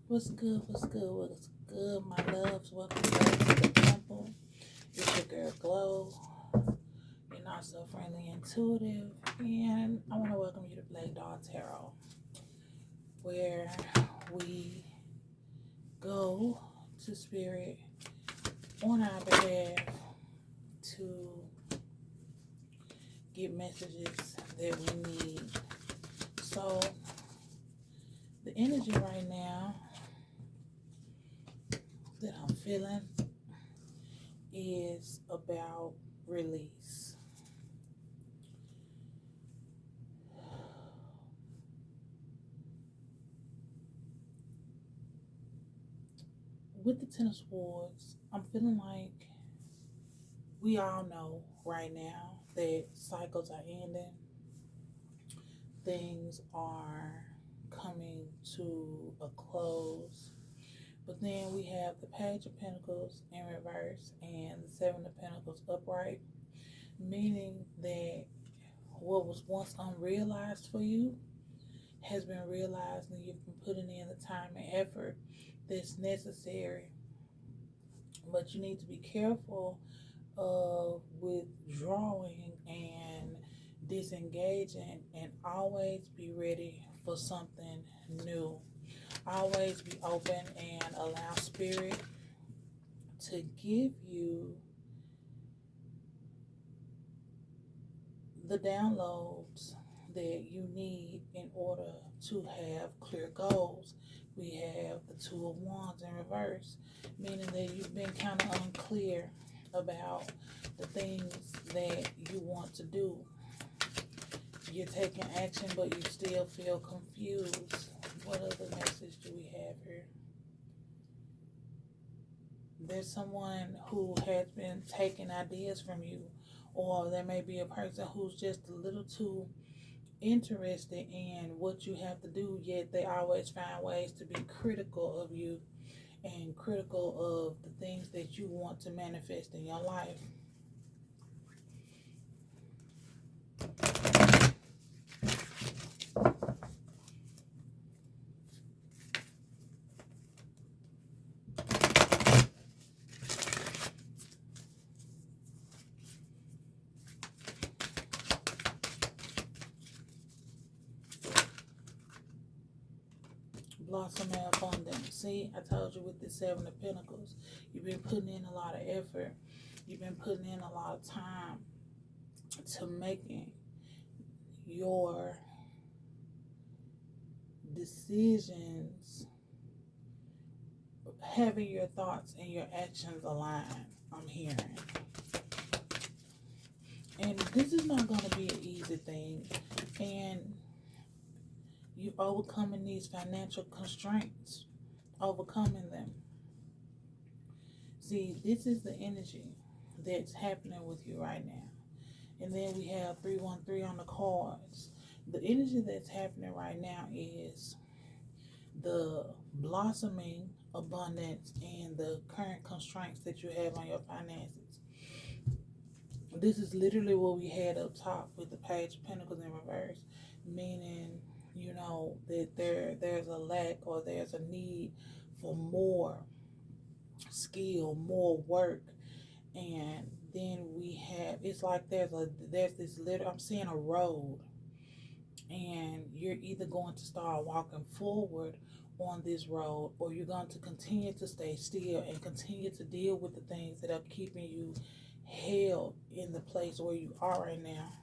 What's good? What's good? What's good, my loves? Welcome back to the temple. It's your girl Glow. You're not so friendly, intuitive, and I want to welcome you to Black Dog Tarot, where we go to Spirit on our behalf to get messages that we need. So, the energy right now that I'm feeling is about release. With the Ten of Swords, I'm feeling like we all know right now that cycles are ending, things are coming to a close. But then we have the Page of Pentacles in reverse and the Seven of Pentacles upright, meaning that what was once unrealized for you has been realized, and you've been putting in the time and effort that's necessary. But you need to be careful of withdrawing and disengaging, and always be ready for something new. Always be open and allow Spirit to give you the downloads that you need in order to have clear goals. We have the Two of Wands in reverse, meaning that you've been kind of unclear about the things that you want to do. You're taking action, but you still feel confused. What other message do we have here? There's someone who has been taking ideas from you, or there may be a person who's just a little too interested in what you have to do, yet they always find ways to be critical of you and critical of the things that you want to manifest in your life. Blossom and abundance. See, I told you with the Seven of Pentacles, you've been putting in a lot of effort. You've been putting in a lot of time to making your decisions, having your thoughts and your actions aligned, I'm hearing. And this is not going to be an easy thing. And you overcoming these financial constraints, overcoming them. See, this is the energy that's happening with you right now. And then we have 313 on the cards. The energy that's happening right now is the blossoming abundance and the current constraints that you have on your finances. This is literally what we had up top with the Page of Pentacles in reverse, meaning, you know, that there's a lack, or there's a need for more skill, more work. And then we have, it's like there's this little, I'm seeing a road, and you're either going to start walking forward on this road, or you're going to continue to stay still and continue to deal with the things that are keeping you held in the place where you are right now.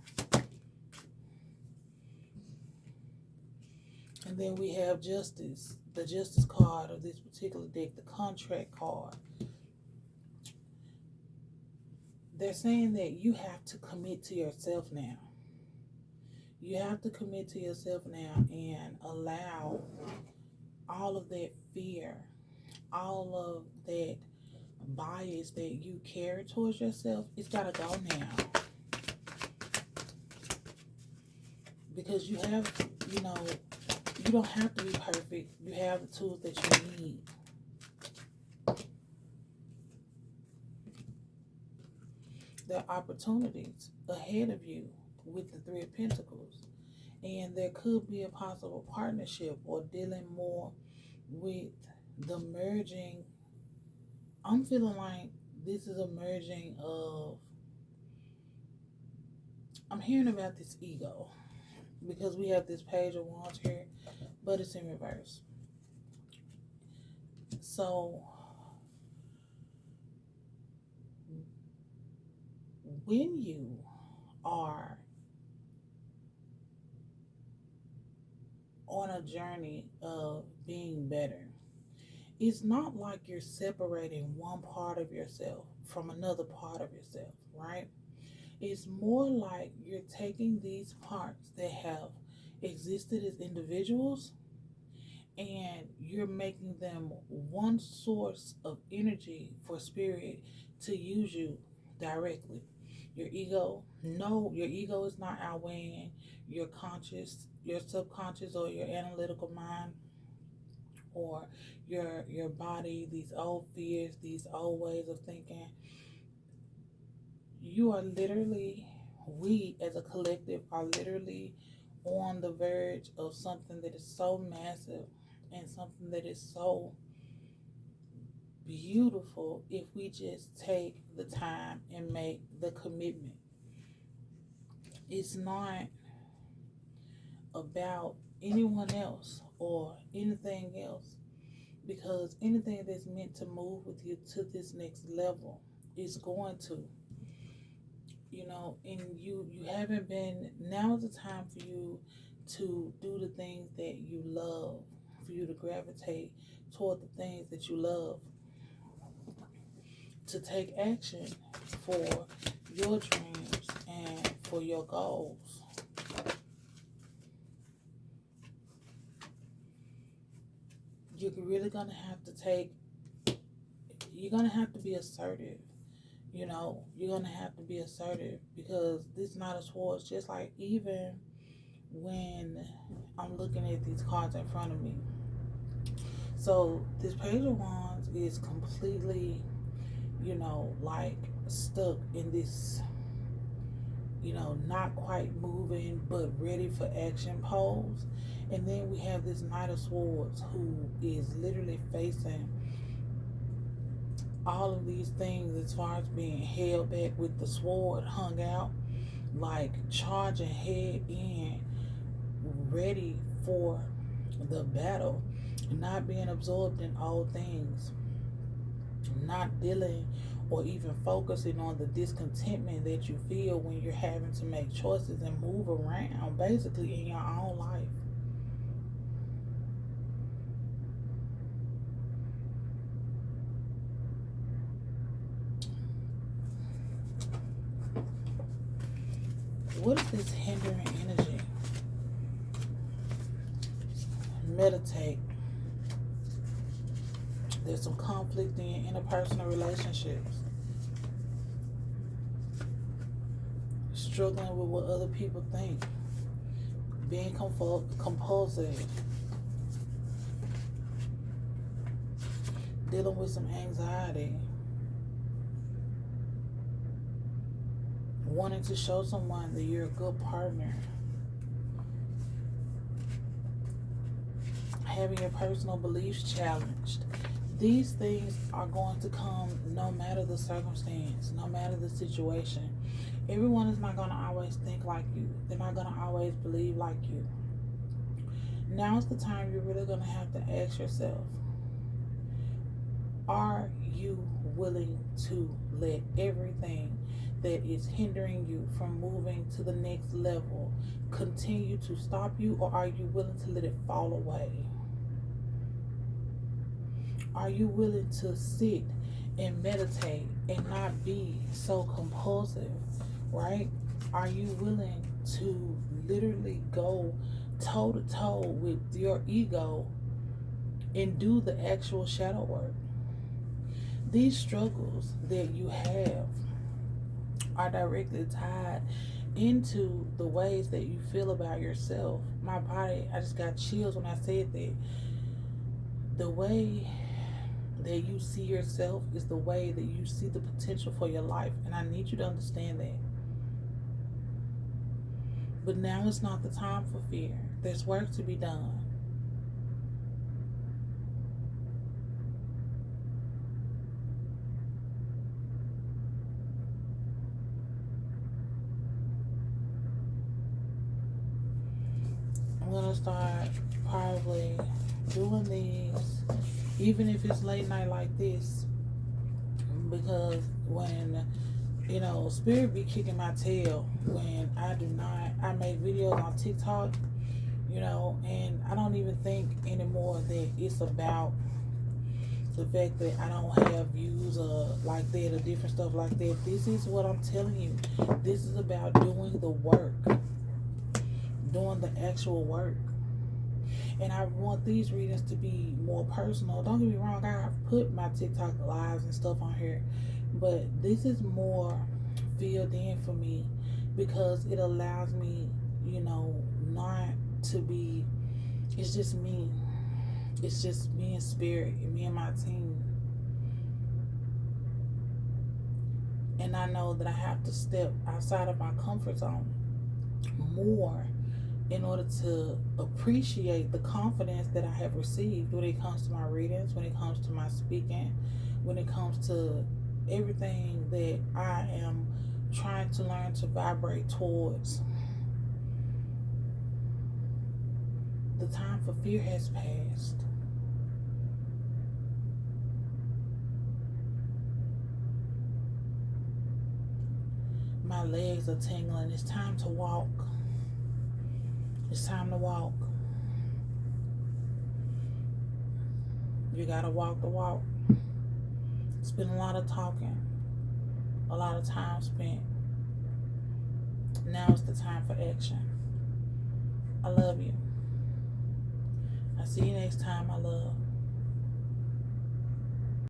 And then we have Justice, the Justice card of this particular deck, the Contract card. They're saying that you have to commit to yourself now. You have to commit to yourself now and allow all of that fear, all of that bias that you carry towards yourself, it's got to go now. Because you have, you know, you don't have to be perfect. You have the tools that you need. There are opportunities ahead of you with the Three of Pentacles. And there could be a possible partnership, or dealing more with the merging, I'm feeling like this is a merging of, I'm hearing about this ego because we have this page of wands here, but it's in reverse. So when you are on a journey of being better, it's not like you're separating one part of yourself from another part of yourself, right? It's more like you're taking these parts that have existed as individuals and you're making them one source of energy for spirit to use you directly. Your ego, no, your ego is not outweighing your conscious, your subconscious, or your analytical mind, or your body, these old fears, these old ways of thinking. You are literally, we as a collective are literally on the verge of something that is so massive and something that is so beautiful if we just take the time and make the commitment. It's not about anyone else or anything else, because anything that's meant to move with you to this next level is going to, and you haven't been, now is the time for you to do the things that you love, for you to gravitate toward the things that you love, to take action for your dreams and for your goals. You're really going to have to you're going to have to be assertive. You're going to have to be assertive because this Knight of Swords, just like even when I'm looking at these cards in front of me. So this Page of Wands is completely, like stuck in this, not quite moving but ready for action pose. And then we have this Knight of Swords who is literally facing all of these things as far as being held back with the sword hung out, like charging head in, ready for the battle, not being absorbed in old things, not dealing or even focusing on the discontentment that you feel when you're having to make choices and move around basically in your own life. What is this hindering energy? Meditate. There's some conflict in your interpersonal relationships. Struggling with what other people think. Being compulsive. Dealing with some anxiety. Wanting to show someone that you're a good partner. Having your personal beliefs challenged. These things are going to come no matter the circumstance, no matter the situation. Everyone is not going to always think like you. They're not going to always believe like you. Now's the time you're really going to have to ask yourself, are you willing to let everything that is hindering you from moving to the next level continue to stop you, or are you willing to let it fall away? Are you willing to sit and meditate and not be so compulsive, right? Are you willing to literally go toe to toe with your ego and do the actual shadow work? These struggles that you have are directly tied into the ways that you feel about yourself. My body, I just got chills when I said that. The way that you see yourself is the way that you see the potential for your life, and I need you to understand that. But now is not the time for fear. There's work to be done. gonna start probably doing these, even if it's late night like this, because when spirit be kicking my tail when I make videos on TikTok, and I don't even think anymore that it's about the fact that I don't have views or like that or different stuff like that. This is what I'm telling you. This is about doing the work, doing the actual work. And I want these readings to be more personal. Don't get me wrong, I put my TikTok lives and stuff on here, but this is more filled in for me because it allows me, not to be, it's just me. It's just me and spirit and me and my team. And I know that I have to step outside of my comfort zone more in order to appreciate the confidence that I have received when it comes to my readings, when it comes to my speaking, when it comes to everything that I am trying to learn to vibrate towards. The time for fear has passed. My legs are tingling. It's time to walk. It's time to walk. You gotta walk the walk. It's been a lot of talking, a lot of time spent. Now it's the time for action. I love you. I see you next time, my love.